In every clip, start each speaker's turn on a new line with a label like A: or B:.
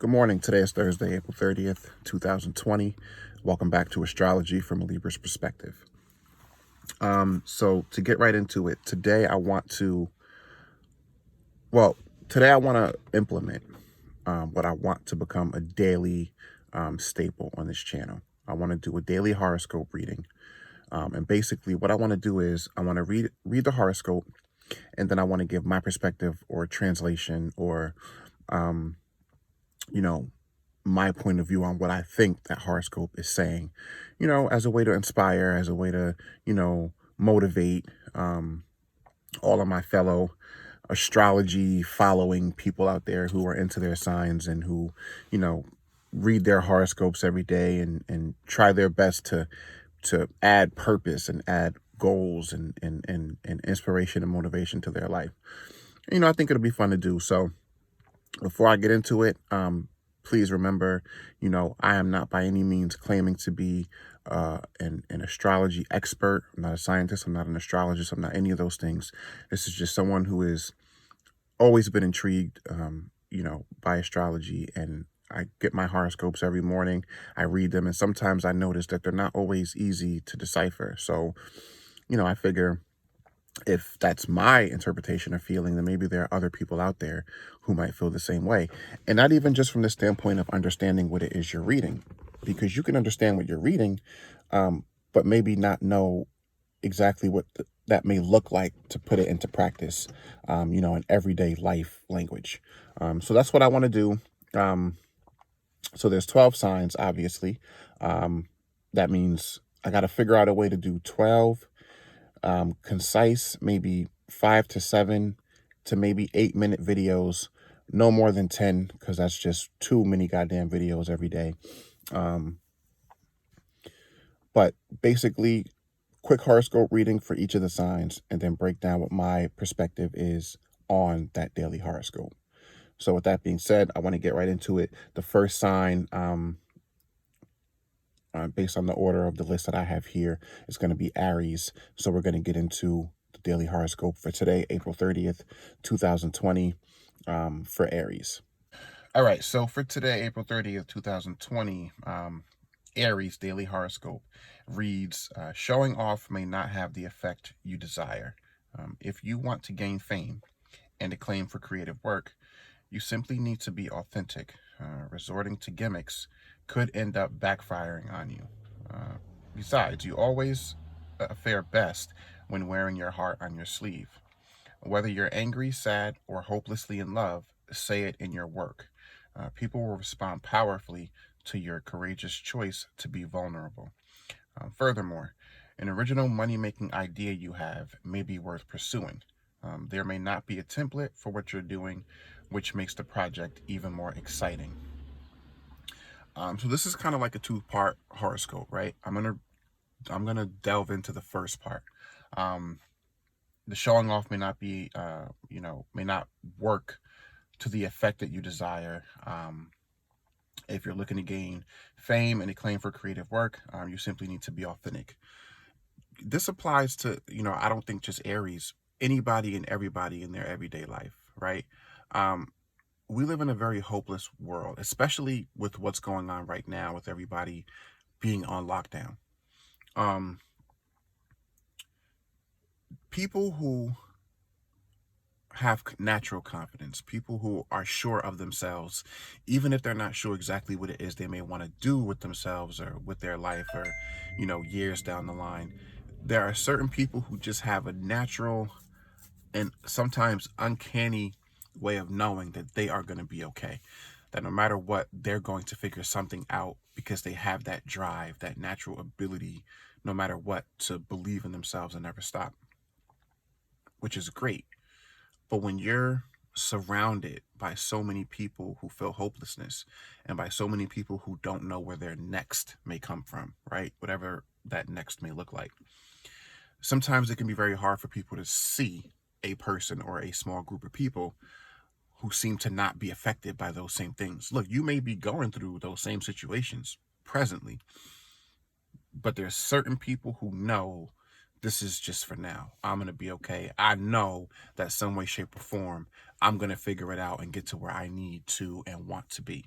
A: Good morning. Today is Thursday, April 30th, 2020. Welcome back to Astrology from a Libra's perspective. So to get right into it, today I want to implement what I want to become a daily staple on this channel. I want to do a daily horoscope reading. And basically what I want to do is I want to read the horoscope, and then I want to give my perspective or translation or, um, you know, my point of view on what I think that horoscope is saying, as a way to inspire, as a way to, motivate all of my fellow astrology following people out there who are into their signs and who, you know, read their horoscopes every day and try their best to add purpose and add goals and inspiration and motivation to their life. I think it'll be fun to do. So before I get into it, please remember, I am not by any means claiming to be an astrology expert. I'm not a scientist. I'm not an astrologist. I'm not any of those things. This is just someone who has always been intrigued, by astrology. And I get my horoscopes every morning. I read them, and sometimes I notice that they're not always easy to decipher. So, I figure if that's my interpretation or feeling, then maybe there are other people out there who might feel the same way. And not even just from the standpoint of understanding what it is you're reading, because you can understand what you're reading, but maybe not know exactly what that may look like to put it into practice, in everyday life language. So that's what I want to do. So there's 12 signs, obviously. That means I got to figure out a way to do 12 concise, maybe 5 to 7 to maybe 8-minute videos, no more than 10, because that's just too many goddamn videos every day. But basically, quick horoscope reading for each of the signs, and then break down what my perspective is on that daily horoscope. So with that being said, I want to get right into it. The first sign, based on the order of the list that I have here, is going to be Aries. So we're going to get into the daily horoscope for today, April 30th, 2020, for Aries. All right, so for today, April 30th, 2020, Aries daily horoscope reads, showing off may not have the effect you desire. If you want to gain fame and acclaim for creative work, you simply need to be authentic. Resorting to gimmicks could end up backfiring on you. Besides, you always fare best when wearing your heart on your sleeve. Whether you're angry, sad, or hopelessly in love, say it in your work. People will respond powerfully to your courageous choice to be vulnerable. Furthermore, an original money-making idea you have may be worth pursuing. There may not be a template for what you're doing, which makes the project even more exciting. So this is kind of like a two-part horoscope, right? I'm gonna delve into the first part. The showing off may not be, may not work to the effect that you desire. If you're looking to gain fame and acclaim for creative work, you simply need to be authentic. This applies to, I don't think just Aries, anybody and everybody in their everyday life, right? We live in a very hopeless world, especially with what's going on right now with everybody being on lockdown. People who have natural confidence, people who are sure of themselves, even if they're not sure exactly what it is they may want to do with themselves or with their life or, years down the line. There are certain people who just have a natural and sometimes uncanny way of knowing that they are going to be okay. That no matter what, they're going to figure something out because they have that drive, that natural ability, no matter what, to believe in themselves and never stop, which is great. But when you're surrounded by so many people who feel hopelessness and by so many people who don't know where their next may come from, right? Whatever that next may look like. Sometimes it can be very hard for people to see a person or a small group of people who seem to not be affected by those same things. Look, you may be going through those same situations presently, but there's certain people who know this is just for now. I'm going to be okay. I know that some way, shape, or form, I'm going to figure it out and get to where I need to and want to be.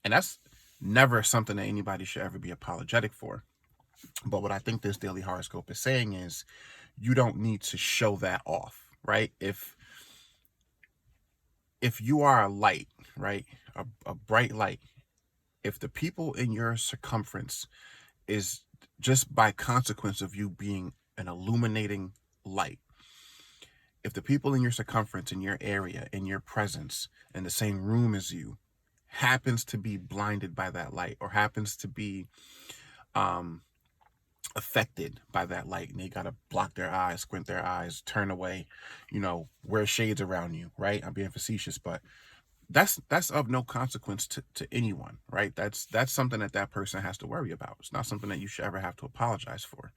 A: And that's never something that anybody should ever be apologetic for. But what I think this daily horoscope is saying is you don't need to show that off, right? If you are a light, right, a bright light, if the people in your circumference is just by consequence of you being an illuminating light, if the people in your circumference, in your area, in your presence, in the same room as you, happens to be blinded by that light or happens to be um, affected by that light, and they got to block their eyes, squint their eyes, turn away, wear shades around you, right? I'm being facetious, but that's of no consequence to anyone, right? That's something that person has to worry about. It's not something that you should ever have to apologize for.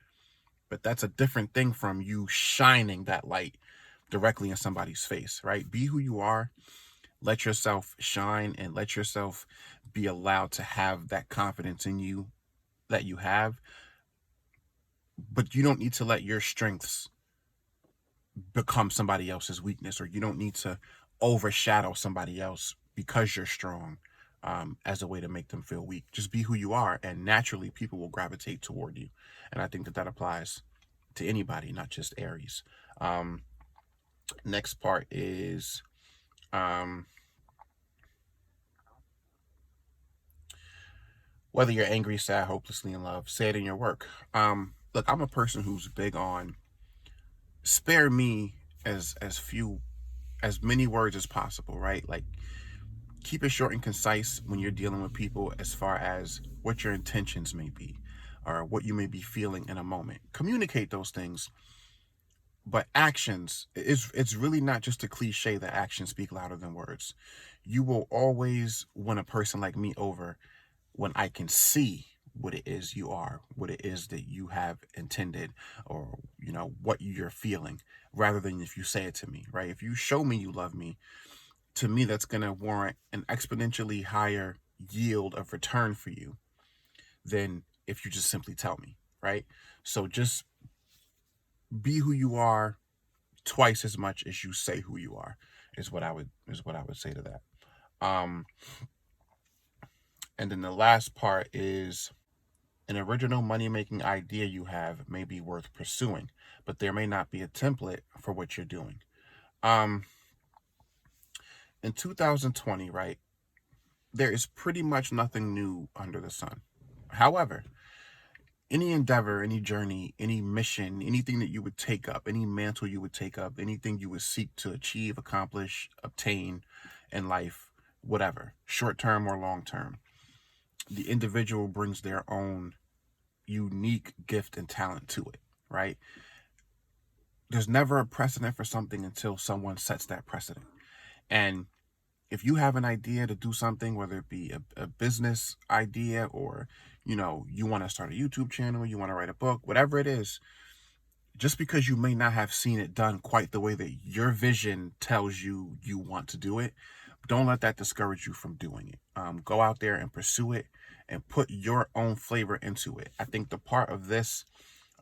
A: But that's a different thing from you shining that light directly in somebody's face, right? Be who you are. Let yourself shine and let yourself be allowed to have that confidence in you that you have. But you don't need to let your strengths become somebody else's weakness, or you don't need to overshadow somebody else because you're strong, as a way to make them feel weak. Just be who you are, and naturally people will gravitate toward you. And I think that applies to anybody, not just Aries. Next part is whether you're angry, sad, hopelessly in love, say it in your work. Look, I'm a person who's big on spare me as many words as possible, right? Like, keep it short and concise when you're dealing with people as far as what your intentions may be or what you may be feeling in a moment. Communicate those things, but actions, it's really not just a cliche that actions speak louder than words. You will always win a person like me over when I can see what it is you are, what it is that you have intended, or what you're feeling, rather than if you say it to me, right? If you show me you love me, to me that's going to warrant an exponentially higher yield of return for you than if you just simply tell me, right? So just be who you are twice as much as you say who you are, is what I would say to that. um and then the last part is an original money-making idea you have may be worth pursuing, but there may not be a template for what you're doing. um in 2020, right, there is pretty much nothing new under the sun. However, any endeavor, any journey, any mission, anything that you would take up, any mantle you would take up, anything you would seek to achieve, accomplish, obtain in life, whatever, short term or long term, the individual brings their own unique gift and talent to it, right? There's never a precedent for something until someone sets that precedent. And if you have an idea to do something, whether it be a business idea, or you want to start a YouTube channel, you want to write a book, whatever it is, just because you may not have seen it done quite the way that your vision tells you you want to do it, don't let that discourage you from doing it. Go out there and pursue it and put your own flavor into it. I think the part of this,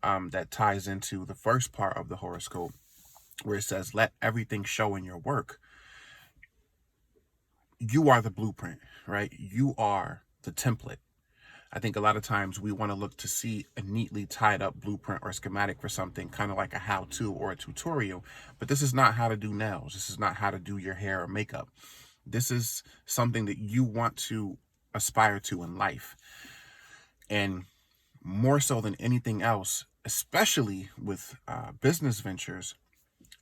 A: that ties into the first part of the horoscope, where it says, let everything show in your work. You are the blueprint, right? You are the template. I think a lot of times we want to look to see a neatly tied up blueprint or schematic for something, kind of like a how-to or a tutorial, but this is not how to do nails. This is not how to do your hair or makeup. This is something that you want to aspire to in life. And more so than anything else, especially with business ventures,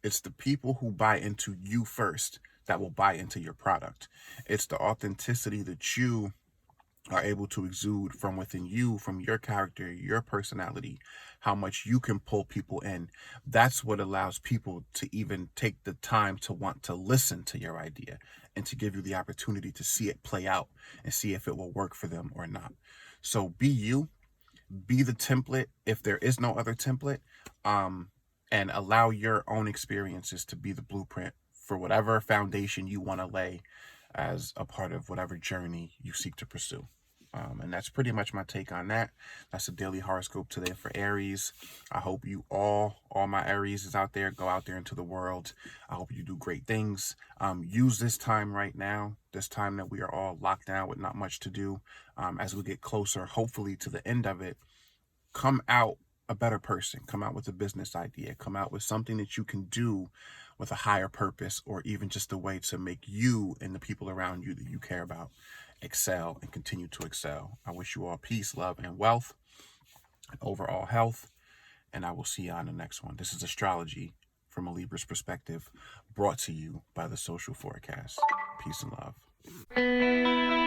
A: it's the people who buy into you first that will buy into your product. It's the authenticity that you are able to exude from within you, from your character, your personality, how much you can pull people in. That's what allows people to even take the time to want to listen to your idea and to give you the opportunity to see it play out and see if it will work for them or not. So be you, be the template if there is no other template, and allow your own experiences to be the blueprint for whatever foundation you want to lay as a part of whatever journey you seek to pursue. And that's pretty much my take on that. That's the daily horoscope today for Aries. I hope you all my Aries is out there, go out there into the world. I hope you do great things. Use this time right now, this time that we are all locked down with not much to do. As we get closer, hopefully, to the end of it, come out a better person, come out with a business idea, come out with something that you can do with a higher purpose, or even just a way to make you and the people around you that you care about excel and continue to excel. I wish you all peace, love, and wealth, and overall health, and I will see you on the next one. This is Astrology from a Libra's perspective, brought to you by the Social Forecast. Peace and love.